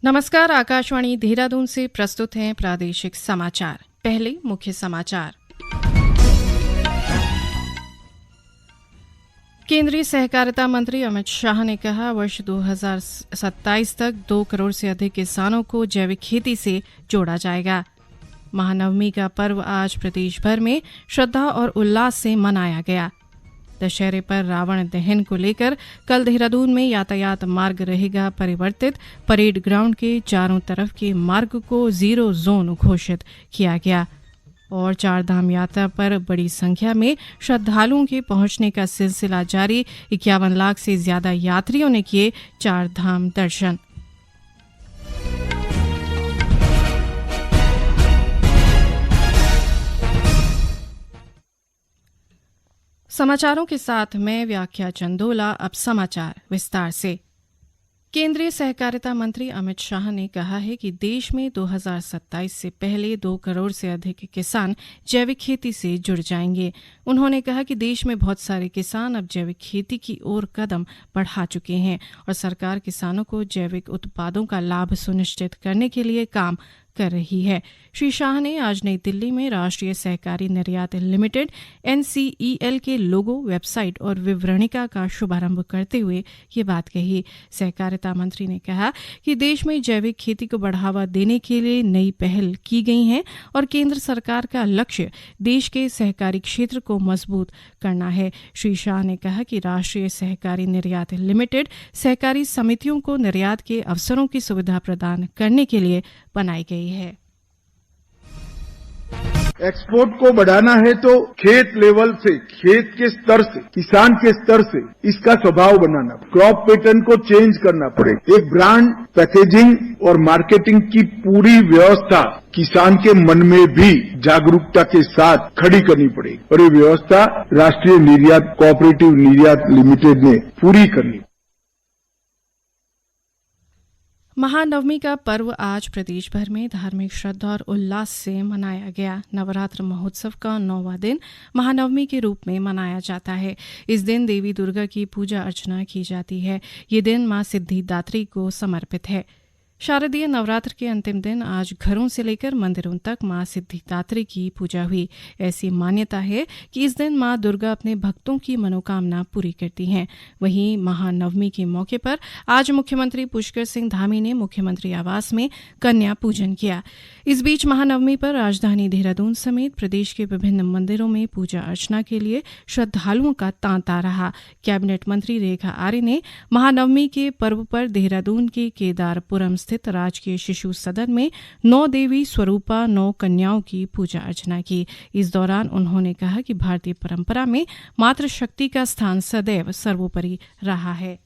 नमस्कार, आकाशवाणी देहरादून से प्रस्तुत हैं प्रादेशिक समाचार। पहले मुख्य समाचार। केंद्रीय सहकारिता मंत्री अमित शाह ने कहा, वर्ष 2027 तक 2 करोड़ से अधिक किसानों को जैविक खेती से जोड़ा जाएगा। महानवमी का पर्व आज प्रदेश भर में श्रद्धा और उल्लास से मनाया गया। दशहरे पर रावण दहन को लेकर कल देहरादून में यातायात मार्ग रहेगा परिवर्तित। परेड ग्राउंड के चारों तरफ के मार्ग को 0 जोन घोषित किया गया। और चारधाम यात्रा पर बड़ी संख्या में श्रद्धालुओं के पहुंचने का सिलसिला जारी। 51 लाख से ज्यादा यात्रियों ने किए चारधाम दर्शन। समाचारों के साथ मैं व्याख्या चंदोला। अब समाचार विस्तार से। केंद्रीय सहकारिता मंत्री अमित शाह ने कहा है कि देश में 2027 से पहले 2 करोड़ से अधिक किसान जैविक खेती से जुड़ जाएंगे। उन्होंने कहा कि देश में बहुत सारे किसान अब जैविक खेती की ओर कदम बढ़ा चुके हैं और सरकार किसानों को जैविक उत्पादों का लाभ सुनिश्चित करने के लिए काम कर रही है। श्री शाह ने आज नई दिल्ली में राष्ट्रीय सहकारी निर्यात लिमिटेड NCEL के लोगो, वेबसाइट और विवरणिका का शुभारंभ करते हुए ये बात कही। सहकारिता मंत्री ने कहा कि देश में जैविक खेती को बढ़ावा देने के लिए नई पहल की गई हैं और केंद्र सरकार का लक्ष्य देश के सहकारी क्षेत्र को मजबूत करना है। श्री शाह ने कहा कि राष्ट्रीय सहकारी निर्यात लिमिटेड सहकारी समितियों को निर्यात के अवसरों की सुविधा प्रदान करने के लिए बनाई गई है। एक्सपोर्ट को बढ़ाना है तो खेत लेवल से, खेत के स्तर से, किसान के स्तर से इसका स्वभाव बनाना, क्रॉप पैटर्न को चेंज करना पड़ेगा। एक ब्रांड, पैकेजिंग और मार्केटिंग की पूरी व्यवस्था किसान के मन में भी जागरूकता के साथ खड़ी करनी पड़ेगी और ये व्यवस्था राष्ट्रीय निर्यात कोऑपरेटिव निर्यात लिमिटेड ने पूरी करनी। महानवमी का पर्व आज प्रदेश भर में धार्मिक श्रद्धा और उल्लास से मनाया गया। नवरात्र महोत्सव का 9वां दिन महानवमी के रूप में मनाया जाता है। इस दिन देवी दुर्गा की पूजा अर्चना की जाती है। ये दिन मां सिद्धिदात्री को समर्पित है। शारदीय नवरात्र के अंतिम दिन आज घरों से लेकर मंदिरों तक मां सिद्धिदात्री की पूजा हुई। ऐसी मान्यता है कि इस दिन मां दुर्गा अपने भक्तों की मनोकामना पूरी करती हैं। वहीं महानवमी के मौके पर आज मुख्यमंत्री पुष्कर सिंह धामी ने मुख्यमंत्री आवास में कन्या पूजन किया। इस बीच महानवमी पर राजधानी देहरादून समेत प्रदेश के विभिन्न मंदिरों में पूजा अर्चना के लिए श्रद्धालुओं का तांता रहा। कैबिनेट मंत्री रेखा आर्य ने महानवमी के पर्व पर देहरादून के केदारपुरम स्थित राजकीय शिशु सदन में 9 देवी स्वरूपा 9 कन्याओं की पूजा अर्चना की। इस दौरान उन्होंने कहा कि भारतीय परंपरा में मातृशक्ति का स्थान सदैव सर्वोपरि रहा है।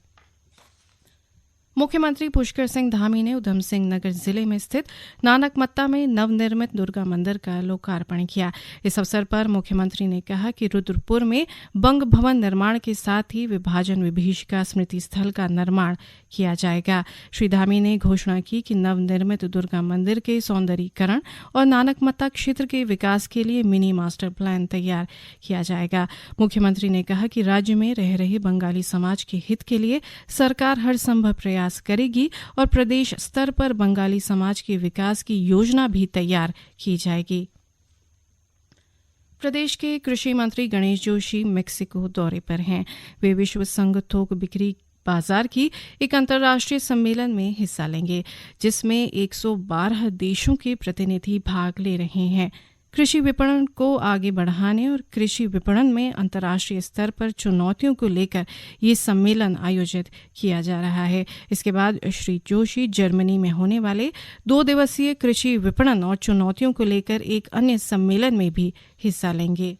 मुख्यमंत्री पुष्कर सिंह धामी ने उधम सिंह नगर जिले में स्थित नानकमत्ता में नवनिर्मित दुर्गा मंदिर का लोकार्पण किया। इस अवसर पर मुख्यमंत्री ने कहा कि रुद्रपुर में बंग भवन निर्माण के साथ ही विभाजन विभीषिका स्मृति स्थल का निर्माण किया जाएगा। श्री धामी ने घोषणा की कि नवनिर्मित दुर्गा मंदिर के सौंदर्यीकरण और नानकमत्ता क्षेत्र के विकास के लिए मिनी मास्टर प्लान तैयार किया जाएगा। मुख्यमंत्री ने कहा कि राज्य में रह रहे बंगाली समाज के हित के लिए सरकार हर संभव प्रयास करेगी और प्रदेश स्तर पर बंगाली समाज के विकास की योजना भी तैयार की जाएगी। प्रदेश के कृषि मंत्री गणेश जोशी मेक्सिको दौरे पर हैं। वे विश्व संघ थोक बिक्री बाजार की एक अंतर्राष्ट्रीय सम्मेलन में हिस्सा लेंगे, जिसमें 112 देशों के प्रतिनिधि भाग ले रहे हैं। कृषि विपणन को आगे बढ़ाने और कृषि विपणन में अंतर्राष्ट्रीय स्तर पर चुनौतियों को लेकर ये सम्मेलन आयोजित किया जा रहा है। इसके बाद श्री जोशी जर्मनी में होने वाले 2 दिवसीय कृषि विपणन और चुनौतियों को लेकर एक अन्य सम्मेलन में भी हिस्सा लेंगे।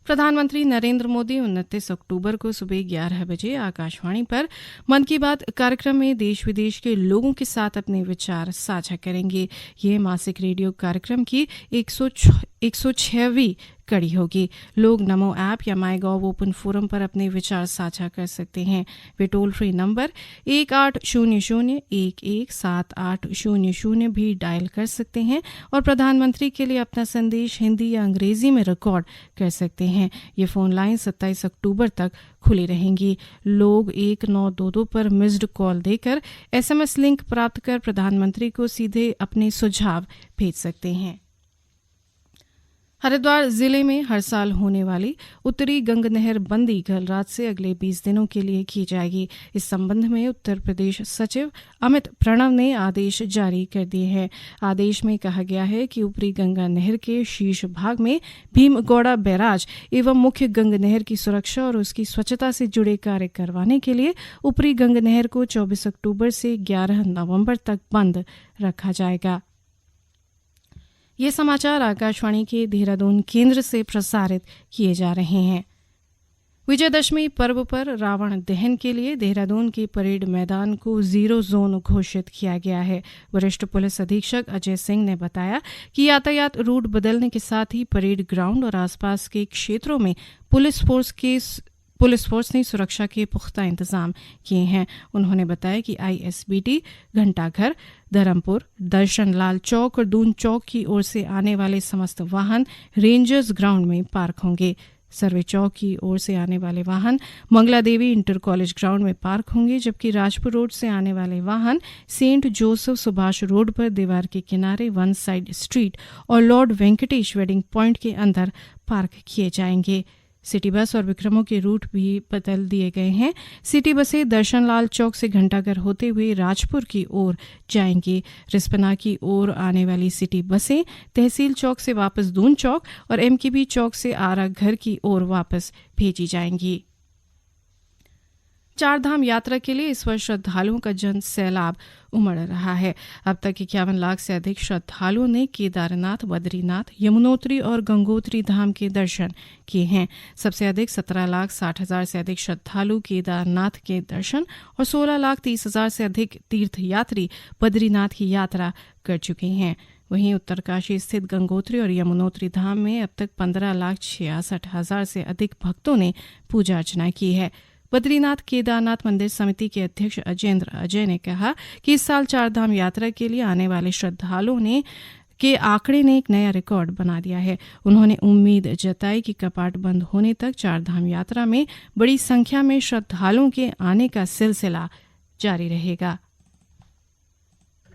प्रधानमंत्री नरेंद्र मोदी 29 अक्टूबर को सुबह 11 बजे आकाशवाणी पर मन की बात कार्यक्रम में देश विदेश के लोगों के साथ अपने विचार साझा करेंगे। ये मासिक रेडियो कार्यक्रम की 106वीं कड़ी होगी। लोग नमो ऐप या माई गॉव ओपन फोरम पर अपने विचार साझा कर सकते हैं। वे टोल फ्री नंबर 1800-117800 भी डायल कर सकते हैं और प्रधानमंत्री के लिए अपना संदेश हिंदी या अंग्रेजी में रिकॉर्ड कर सकते हैं। ये फोन लाइन 27 अक्टूबर तक खुली रहेंगी। लोग 1922 पर मिस्ड कॉल देकर SMS लिंक प्राप्त कर प्रधानमंत्री को सीधे अपने सुझाव भेज सकते हैं। हरिद्वार जिले में हर साल होने वाली उत्तरी गंग नहर बंदी कल रात से अगले 20 दिनों के लिए की जाएगी। इस संबंध में उत्तर प्रदेश सचिव अमित प्रणव ने आदेश जारी कर दिए हैं। आदेश में कहा गया है कि ऊपरी गंगा नहर के शीर्ष भाग में भीमगौड़ा बैराज एवं मुख्य गंग नहर की सुरक्षा और उसकी स्वच्छता से जुड़े कार्य करवाने के लिए ऊपरी गंग नहर को 24 अक्टूबर से 11 नवंबर तक बंद रखा जाएगा। ये समाचार आकाशवाणी के देहरादून केंद्र से प्रसारित किए जा रहे हैं। विजयदशमी पर्व पर रावण दहन के लिए देहरादून के परेड मैदान को जीरो जोन घोषित किया गया है। वरिष्ठ पुलिस अधीक्षक अजय सिंह ने बताया कि यातायात रूट बदलने के साथ ही परेड ग्राउंड और आसपास के क्षेत्रों में पुलिस फोर्स ने सुरक्षा के पुख्ता इंतजाम किए हैं। उन्होंने बताया कि ISBT, घंटाघर, धर्मपुर, दर्शन लाल चौक और दून चौक की ओर से आने वाले समस्त वाहन रेंजर्स ग्राउंड में पार्क होंगे। सर्वे चौक की ओर से आने वाले वाहन मंगला देवी इंटर कॉलेज ग्राउंड में पार्क होंगे, जबकि राजपुर रोड से आने वाले वाहन सेंट जोसेफ सुभाष रोड पर दीवार के किनारे वन साइड स्ट्रीट और लॉर्ड वेंकटेश वेडिंग पॉइंट के अंदर पार्क किए जाएंगे। सिटी बस और विक्रमों के रूट भी बदल दिए गए हैं। सिटी बसें दर्शनलाल चौक से घंटाघर होते हुए राजपुर की ओर जाएंगी। रिस्पना की ओर आने वाली सिटी बसें तहसील चौक से वापस दून चौक और MKB चौक से आरा घर की ओर वापस भेजी जाएंगी। चारधाम यात्रा के लिए इस वर्ष श्रद्धालुओं का जन सैलाब उमड़ रहा है। अब तक 51 लाख से अधिक श्रद्धालुओं ने केदारनाथ, बद्रीनाथ, यमुनोत्री और गंगोत्री धाम के दर्शन किए हैं। सबसे अधिक 17,60,000 से अधिक श्रद्धालु केदारनाथ के दर्शन और 16,30,000 से अधिक तीर्थयात्री बद्रीनाथ की यात्रा कर चुके हैं। वहीं उत्तरकाशी स्थित गंगोत्री और यमुनोत्री धाम में अब तक 15,66,000 से अधिक भक्तों ने पूजा अर्चना की है। बद्रीनाथ केदारनाथ मंदिर समिति के अध्यक्ष अजेंद्र अजय ने कहा कि इस साल चारधाम यात्रा के लिए आने वाले श्रद्धालुओं के आंकड़े ने एक नया रिकॉर्ड बना दिया है। उन्होंने उम्मीद जताई कि कपाट बंद होने तक चारधाम यात्रा में बड़ी संख्या में श्रद्धालुओं के आने का सिलसिला जारी रहेगा।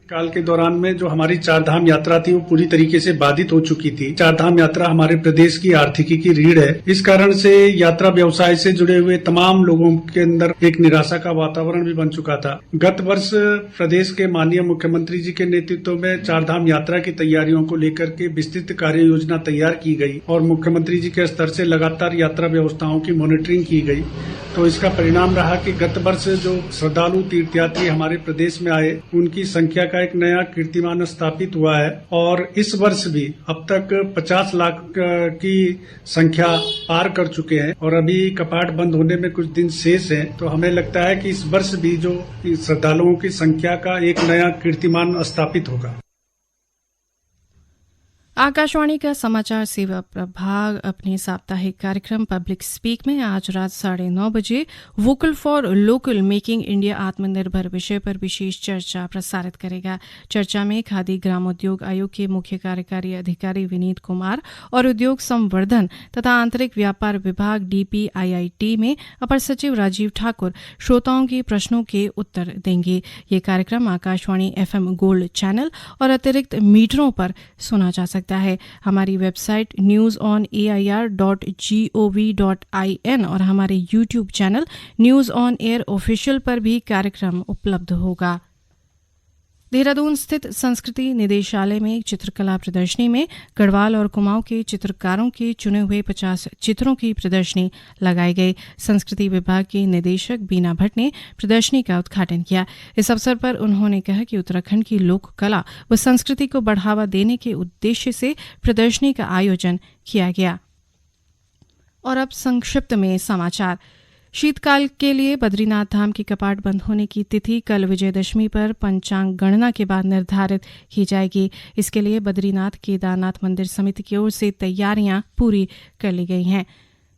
काल के दौरान में जो हमारी चारधाम यात्रा थी वो पूरी तरीके से बाधित हो चुकी थी। चारधाम यात्रा हमारे प्रदेश की आर्थिकी की रीढ़ है। इस कारण से यात्रा व्यवसाय से जुड़े हुए तमाम लोगों के अंदर एक निराशा का वातावरण भी बन चुका था। गत वर्ष प्रदेश के माननीय मुख्यमंत्री जी के नेतृत्व में चारधाम यात्रा की तैयारियों को लेकर के विस्तृत कार्य योजना तैयार की गई और मुख्यमंत्री जी के स्तर से लगातार यात्रा व्यवस्थाओं की मॉनिटरिंग की गई। तो इसका परिणाम रहा कि गत वर्ष जो श्रद्धालु तीर्थयात्री हमारे प्रदेश में आए उनकी संख्या का एक नया कीर्तिमान स्थापित हुआ है और इस वर्ष भी अब तक 50 लाख की संख्या पार कर चुके हैं और अभी कपाट बंद होने में कुछ दिन शेष हैं। तो हमें लगता है कि इस वर्ष भी जो श्रद्धालुओं की संख्या का एक नया कीर्तिमान स्थापित होगा। आकाशवाणी का समाचार सेवा प्रभाग अपने साप्ताहिक कार्यक्रम पब्लिक स्पीक में आज रात 9:30 बजे vocal for local making India आत्मनिर्भर विषय पर विशेष चर्चा प्रसारित करेगा। चर्चा में खादी ग्रामोद्योग आयोग के मुख्य कार्यकारी अधिकारी विनीत कुमार और उद्योग संवर्धन तथा आंतरिक व्यापार विभाग DPIIT में अपर सचिव राजीव ठाकुर श्रोताओं के प्रश्नों के उत्तर देंगे। ये कार्यक्रम आकाशवाणी FM गोल्ड चैनल और अतिरिक्त मीटरों पर सुना जा सकता है। हमारी वेबसाइट newsonair.gov.in और हमारे YouTube channel news on air official पर भी कार्यक्रम उपलब्ध होगा। देहरादून स्थित संस्कृति निदेशालय में चित्रकला प्रदर्शनी में गढ़वाल और कुमाऊं के चित्रकारों के चुने हुए 50 चित्रों की प्रदर्शनी लगाई गई। संस्कृति विभाग की निदेशक बीना भट्ट ने प्रदर्शनी का उद्घाटन किया। इस अवसर पर उन्होंने कहा कि उत्तराखंड की लोक कला व संस्कृति को बढ़ावा देने के उद्देश्य से प्रदर्शनी का आयोजन किया गया। और अब संक्षिप्त में समाचार। शीतकाल के लिए बद्रीनाथ धाम के कपाट बंद होने की तिथि कल विजयदशमी पर पंचांग गणना के बाद निर्धारित की जाएगी। इसके लिए बद्रीनाथ केदारनाथ मंदिर समिति की ओर से तैयारियां पूरी कर ली गई हैं।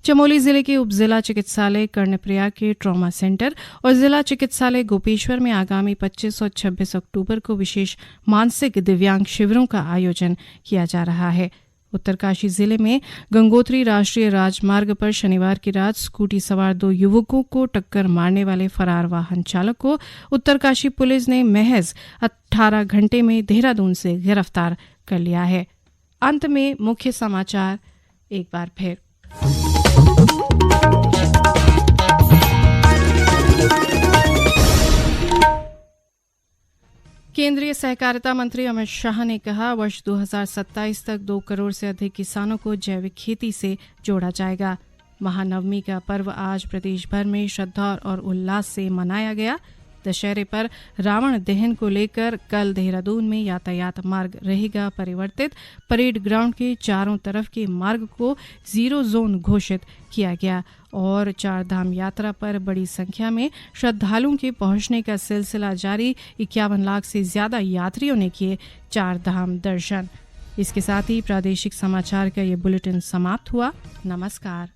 चमोली जिले के उपजिला चिकित्सालय कर्णप्रयाग के ट्रॉमा सेंटर और जिला चिकित्सालय गोपेश्वर में आगामी 25 और 26 अक्टूबर को विशेष मानसिक दिव्यांग शिविरों का आयोजन किया जा रहा है। उत्तरकाशी जिले में गंगोत्री राष्ट्रीय राजमार्ग पर शनिवार की रात स्कूटी सवार 2 युवकों को टक्कर मारने वाले फरार वाहन चालक को उत्तरकाशी पुलिस ने महज 18 घंटे में देहरादून से गिरफ्तार कर लिया है। अंत में मुख्य समाचार एक बार फिर। केंद्रीय सहकारिता मंत्री अमित शाह ने कहा, वर्ष 2027 तक 2 करोड़ से अधिक किसानों को जैविक खेती से जोड़ा जाएगा। महानवमी का पर्व आज प्रदेश भर में श्रद्धा और उल्लास से मनाया गया। दशहरे पर रावण दहन को लेकर कल देहरादून में यातायात मार्ग रहेगा परिवर्तित। परेड ग्राउंड के चारों तरफ के मार्ग को 0 जोन घोषित किया गया और 4 धाम यात्रा पर बड़ी संख्या में श्रद्धालुओं के पहुंचने का सिलसिला जारी। 51 लाख से ज्यादा यात्रियों ने किए 4 धाम दर्शन। इसके साथ ही प्रादेशिक समाचार का ये बुलेटिन समाप्त हुआ। नमस्कार।